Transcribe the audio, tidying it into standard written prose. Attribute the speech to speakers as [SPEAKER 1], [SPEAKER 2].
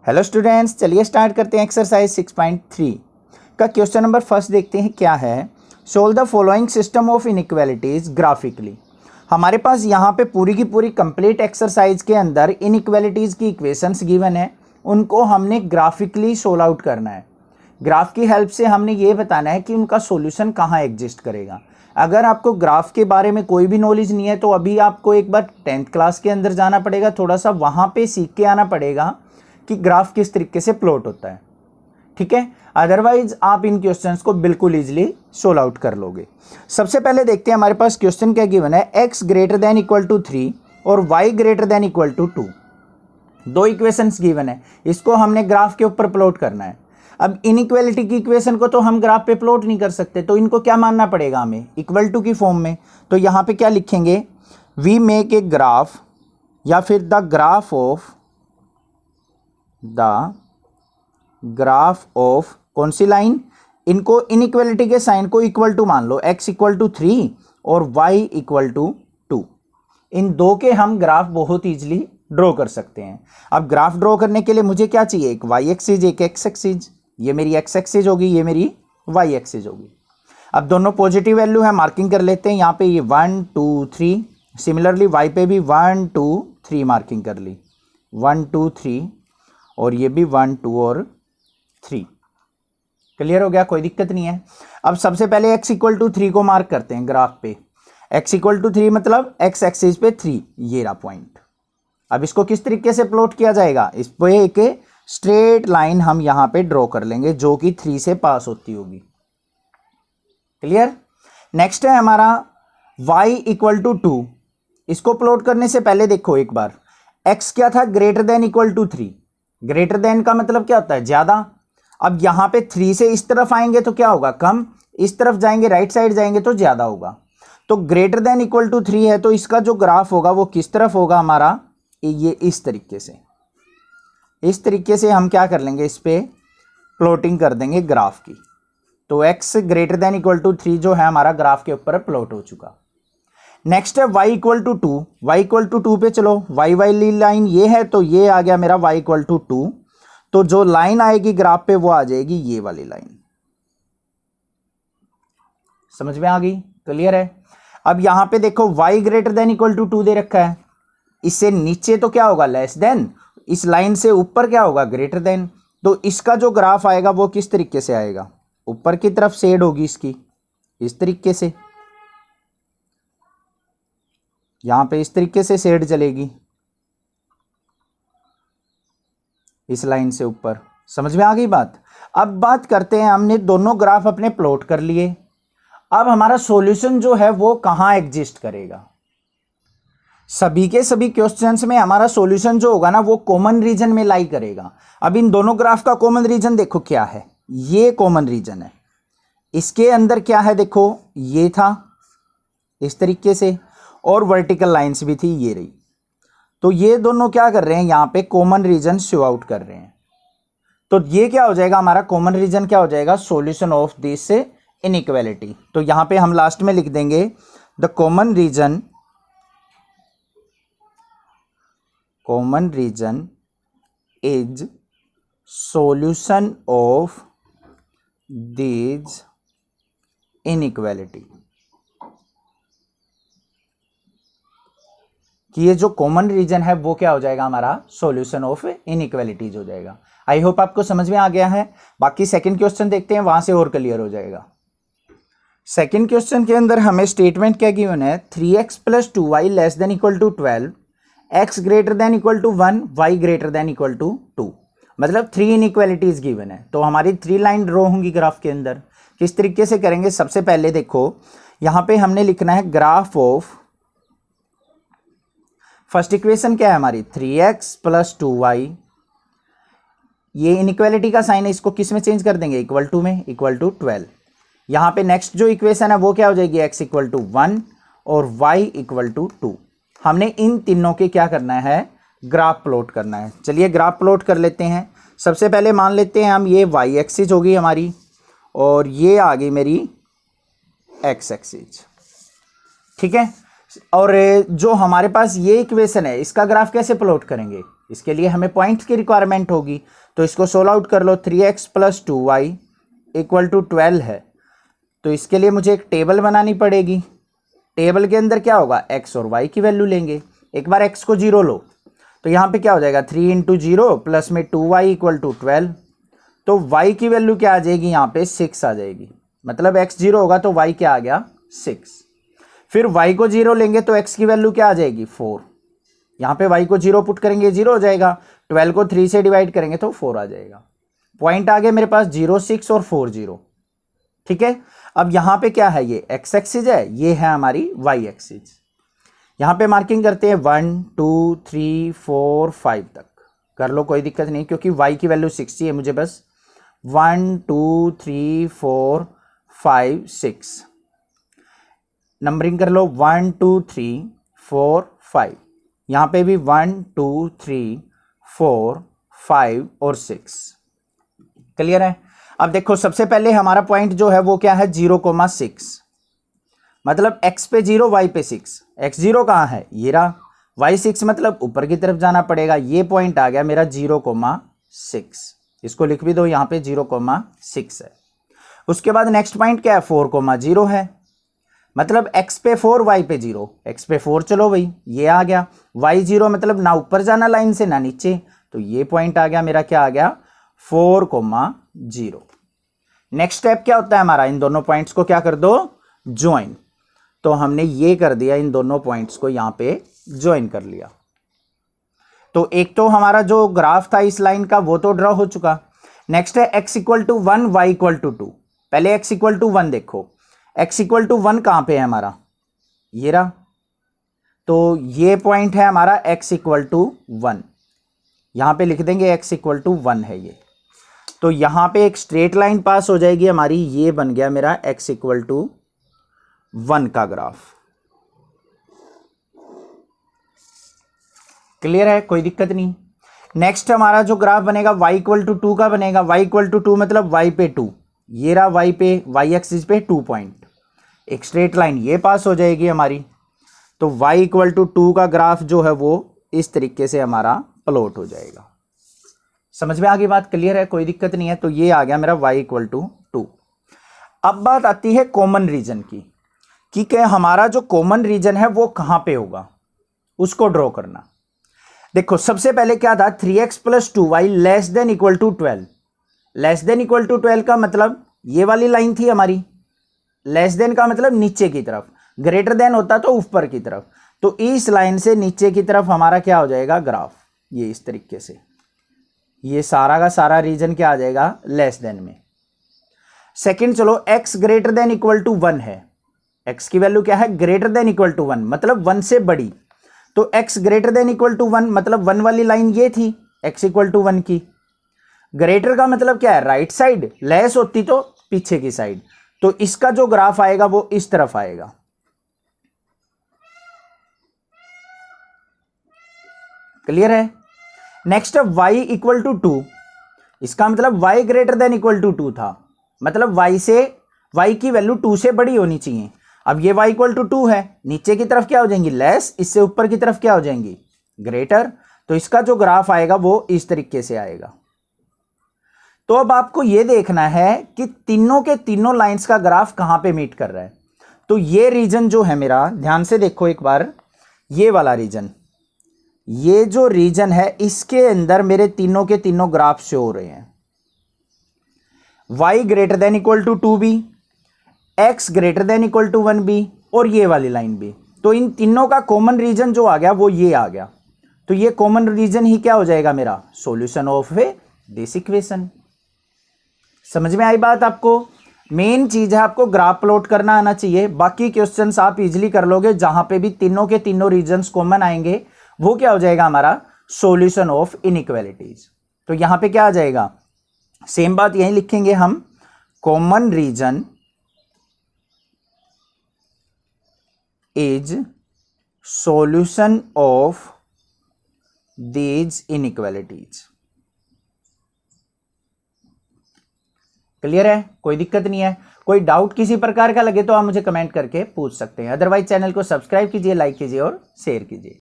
[SPEAKER 1] Hello students, चलिए start करते हैं एक्सरसाइज 6.3 का क्वेश्चन नंबर फर्स्ट देखते हैं क्या है। Solve the following system of inequalities graphically. हमारे पास यहाँ पे पूरी की पूरी कंप्लीट एक्सरसाइज के अंदर इनइक्वालिटीज की इक्वेशंस गिवन है, उनको हमने ग्राफिकली सोल्व आउट करना है। ग्राफ की हेल्प से हमने ये बताना है कि उनका सॉल्यूशन कहाँ एग्जिस्ट करेगा। अगर आपको ग्राफ के बारे में कोई भी नॉलेज नहीं है तो अभी आपको एक बार 10th क्लास के अंदर जाना पड़ेगा, थोड़ा सा वहाँ पे सीख के आना पड़ेगा कि ग्राफ किस तरीके से प्लॉट होता है, ठीक है। अदरवाइज आप इन क्वेश्चंस को बिल्कुल इजीली सोल्व आउट कर लोगे। सबसे पहले देखते हैं हमारे पास क्वेश्चन क्या गिवन है। x greater than equal to 3 और y greater than equal to 2, दो इक्वेशंस गिवन है, इसको हमने ग्राफ के ऊपर प्लॉट करना है। अब इनइक्वालिटी की इक्वेशन को तो हम ग्राफ पे प्लॉट नहीं कर सकते, तो इनको क्या मानना पड़ेगा हमें, इक्वल टू की फॉर्म में। तो यहाँ पे क्या लिखेंगे, वी मेक ए ग्राफ या फिर द ग्राफ ऑफ कौन सी लाइन, इनको इनइक्वालिटी के साइन को इक्वल टू मान लो, x इक्वल टू 3 और y इक्वल टू 2। इन दो के हम ग्राफ बहुत ईजिली ड्रॉ कर सकते हैं। अब ग्राफ ड्रॉ करने के लिए मुझे क्या चाहिए, एक y एक्सिस एक x एक्सिस। ये मेरी x एक्सिस होगी, ये मेरी y एक्सिस होगी। अब दोनों पॉजिटिव वैल्यू है, मार्किंग कर लेते हैं। यहाँ पे ये 1 2 3, सिमिलरली y पे भी 1 2 3 मार्किंग कर ली, 1 2 3, और ये भी 1 2 और 3। क्लियर हो गया, कोई दिक्कत नहीं है। अब सबसे पहले x इक्वल टू 3 को मार्क करते हैं ग्राफ पे। x इक्वल टू 3 मतलब x एक्सिस पे 3, ये रहा पॉइंट। अब इसको किस तरीके से प्लॉट किया जाएगा, इस पे एक स्ट्रेट लाइन हम यहाँ पे ड्रॉ कर लेंगे जो कि 3 से पास होती होगी। क्लियर। नेक्स्ट है हमारा y इक्वल टू 2। इसको प्लॉट करने से पहले देखो एक बार, x क्या था, greater than equal to 3। Greater than का मतलब क्या होता है, ज्यादा। अब यहां पे 3 से इस तरफ आएंगे तो क्या होगा, कम। इस तरफ जाएंगे, राइट साइड जाएंगे तो ज्यादा होगा। तो ग्रेटर देन इक्वल टू 3 है, तो इसका जो ग्राफ होगा वो किस तरफ होगा हमारा, ये इस तरीके से। इस तरीके से हम क्या कर लेंगे, इस पे प्लॉटिंग कर देंगे ग्राफ की। तो x greater than equal to 3 जो है हमारा ग्राफ के ऊपर प्लॉट हो चुका। नेक्स्ट है y equal to 2। y equal to 2 पे चलो, y वाली लाइन ये है तो ये आ गया मेरा y इक्वल टू 2। तो जो लाइन आएगी ग्राफ पे वो आ जाएगी ये वाली लाइन। समझ में आ गई, क्लियर है। अब यहां पे देखो y greater than equal to 2 दे रखा है, इससे नीचे तो क्या होगा, लेस देन। इस लाइन से ऊपर क्या होगा, ग्रेटर देन। तो इसका जो ग्राफ आएगा वो किस तरीके से आएगा, ऊपर की तरफ शेड होगी इसकी, इस तरीके से। यहां पे इस तरीके से शेड चलेगी इस लाइन से ऊपर। समझ में आ गई बात। अब बात करते हैं, हमने दोनों ग्राफ अपने प्लॉट कर लिए। अब हमारा सॉल्यूशन जो है वो कहां एग्जिस्ट करेगा। सभी के सभी क्वेश्चंस में हमारा सॉल्यूशन जो होगा ना वो कॉमन रीजन में लाई करेगा। अब इन दोनों ग्राफ का कॉमन रीजन देखो क्या है, ये कॉमन रीजन है। इसके अंदर क्या है, देखो ये था इस तरीके से, और वर्टिकल लाइंस भी थी, ये रही। तो ये दोनों क्या कर रहे हैं, यहाँ पे कॉमन रीजन शो आउट कर रहे हैं। तो ये क्या हो जाएगा हमारा कॉमन रीजन, क्या हो जाएगा, सॉल्यूशन ऑफ दिस इनइक्वालिटी। तो यहाँ पे हम लास्ट में लिख देंगे the common region is solution of this inequality. कि ये जो कॉमन रीजन है वो क्या हो जाएगा, हमारा सॉल्यूशन ऑफ इनइक्वालिटीज हो जाएगा। आई होप आपको समझ में आ गया है। बाकी सेकंड क्वेश्चन देखते हैं, वहां से और क्लियर हो जाएगा। सेकंड क्वेश्चन के अंदर हमें स्टेटमेंट क्या गिवन है, 3x plus 2y less than equal to 12, x greater than equal to 1, y greater than equal to 2। मतलब 3 इनइक्वालिटीज गिवन है। तो हमारी 3 लाइन ड्रॉ होंगी ग्राफ के अंदर। किस तरीके से करेंगे, सबसे पहले देखो यहां पे हमने लिखना है ग्राफ ऑफ, फर्स्ट इक्वेशन क्या है हमारी, 3x प्लस 2y। ये इनइक्वालिटी का साइन है, इसको किस में चेंज कर देंगे, इक्वल टू में, इक्वल टू 12। यहाँ पे नेक्स्ट जो इक्वेशन है वो क्या हो जाएगी, x इक्वल टू 1 और y इक्वल टू 2। हमने इन तीनों के क्या करना है, ग्राफ प्लॉट करना है। चलिए ग्राफ प्लॉट कर लेते हैं। सबसे पहले मान लेते हैं हम, ये y एक्सिस होगी हमारी और ये आ गई मेरी x एक्सिस, ठीक है। और जो हमारे पास ये इक्वेशन है इसका ग्राफ कैसे प्लॉट करेंगे, इसके लिए हमें पॉइंट्स की रिक्वायरमेंट होगी। तो इसको सोल्व आउट कर लो, 3x + 2y = 12 है। तो इसके लिए मुझे एक टेबल बनानी पड़ेगी। टेबल के अंदर क्या होगा, x और y की वैल्यू लेंगे। एक बार x को 0 लो तो यहाँ पे क्या हो जाएगा, 3 × 0 प्लस में 2y = 12। तो y की वैल्यू क्या आ जाएगी, यहाँ पे 6 आ जाएगी। मतलब x 0 होगा तो y क्या आ गया, 6। फिर y को 0 लेंगे तो x की वैल्यू क्या आ जाएगी, 4। यहाँ पे y को 0 पुट करेंगे 0 हो जाएगा। 12 को 3 से डिवाइड करेंगे तो 4 आ जाएगा। पॉइंट आ गए मेरे पास 0, 6 और 4 0। ठीक है। अब यहाँ पे क्या है, ये x एक्सिस है, ये है हमारी y एक्सिस। यहाँ पे मार्किंग करते हैं 1 2 3 4 5 तक कर लो, कोई दिक्कत नहीं, क्योंकि y की वैल्यू 60 है। मुझे बस 1 2 3 4 5 6 नंबरिंग कर लो, 1 2 3 4 5। यहाँ पे भी 1 2 3 4 5 और 6। क्लियर है। अब देखो सबसे पहले हमारा पॉइंट जो है वो क्या है, 0,6। मतलब x पे 0 y पे 6। x 0 कहाँ है, ये रहा। y 6 मतलब ऊपर की तरफ जाना पड़ेगा। ये पॉइंट आ गया मेरा 0,6। इसको लिख भी दो, यहाँ पे 0,6 है। उसके बाद नेक्स्ट पॉइंट क्या है, 4,0 है। मतलब x पे 4 y पे 0। x पे 4 चलो भाई ये आ गया। y 0 मतलब ना ऊपर जाना लाइन से ना नीचे, तो ये पॉइंट आ गया मेरा, क्या आ गया, 4,0। नेक्स्ट स्टेप क्या होता है हमारा, इन दोनों पॉइंट्स को क्या कर दो, ज्वाइन। तो हमने ये कर दिया, इन दोनों पॉइंट्स को यहां पे ज्वाइन कर लिया। तो एक तो हमारा जो ग्राफ था इस लाइन का वो तो ड्रॉ हो चुका। नेक्स्ट है x = 1 y = 2। पहले x = 1 देखो, x = 1 कहां पे है हमारा, ये रहा। तो ये पॉइंट है हमारा x = 1। यहां पे लिख देंगे x = 1 है ये। तो यहां पे एक स्ट्रेट लाइन पास हो जाएगी हमारी, ये बन गया मेरा x = 1 का ग्राफ। क्लियर है, कोई दिक्कत नहीं। नेक्स्ट हमारा जो ग्राफ बनेगा y = 2 का बनेगा। y = 2 मतलब y पे 2, ये रहा y पे, y एक्सिस पे 2 पॉइंट, एक स्ट्रेट लाइन ये पास हो जाएगी हमारी। तो y = 2 का ग्राफ जो है वो इस तरीके से हमारा प्लॉट हो जाएगा। समझ में आ गई बात, क्लियर है, कोई दिक्कत नहीं है। तो ये आ गया मेरा y = 2। अब बात आती है कॉमन रीजन की, कि क्या हमारा जो कॉमन रीजन है वो कहां पे होगा, उसको ड्रॉ करना। देखो सबसे पहले क्या था, 3x + 2y <= 12। <= 12 का मतलब ये वाली लाइन थी हमारी। लेस देन का मतलब नीचे की तरफ, ग्रेटर देन होता तो ऊपर की तरफ। तो इस लाइन से नीचे की तरफ हमारा क्या हो जाएगा, ग्राफ, ये इस तरीके से। ये सारा का सारा रीजन क्या आ जाएगा, लेस देन में। सेकंड चलो, x > 1 है। x की वैल्यू क्या है, ग्रेटर देन इक्वल टू 1, मतलब 1 से बड़ी। तो x greater than equal to 1 मतलब 1 वाली लाइन ये थी, x = 1 की। ग्रेटर का मतलब क्या है, राइट साइड, लेस होती तो पीछे की साइड। तो इसका जो ग्राफ आएगा वो इस तरफ आएगा। क्लियर है। Next y = 2। इसका मतलब y greater than equal to 2 था, मतलब y की वैल्यू 2 से बड़ी होनी चाहिए। अब ये y = 2 है, नीचे की तरफ क्या हो जाएंगी, लेस, इससे ऊपर की तरफ क्या हो जाएंगी, ग्रेटर। तो इसका जो ग्राफ आएगा वो इस तरीके से आएगा। तो अब आपको यह देखना है कि तीनों के तीनों लाइंस का ग्राफ कहां पे मीट कर रहा है। तो ये रीजन जो है मेरा, ध्यान से देखो एक बार, ये वाला रीजन, ये जो रीजन है इसके अंदर मेरे तीनों के तीनों ग्राफ शो हो रहे हैं। y greater than equal to 2b, x greater than equal to 1b, और ये वाली लाइन भी। तो इन तीनों का कॉमन रीजन जो आ गया वो ये आ गया। तो ये कॉमन रीजन ही क्या हो जाएगा मेरा, सॉल्यूशन ऑफ दिस इक्वेशन। समझ में आई बात आपको। मेन चीज है आपको ग्राफ प्लॉट करना आना चाहिए, बाकी क्वेश्चंस आप इजीली कर लोगे। जहां पे भी तीनों के तीनों रीजन्स कॉमन आएंगे वो क्या हो जाएगा हमारा, सॉल्यूशन ऑफ इनइक्वालिटीज। तो यहां पे क्या आ जाएगा, सेम बात यही लिखेंगे हम, common region is solution of these inequalities. Clear है, कोई दिक्कत नहीं है। कोई डाउट किसी प्रकार का लगे तो आप मुझे कमेंट करके पूछ सकते हैं। अदरवाइज चैनल को सब्सक्राइब कीजिए, लाइक कीजिए और शेयर कीजिए।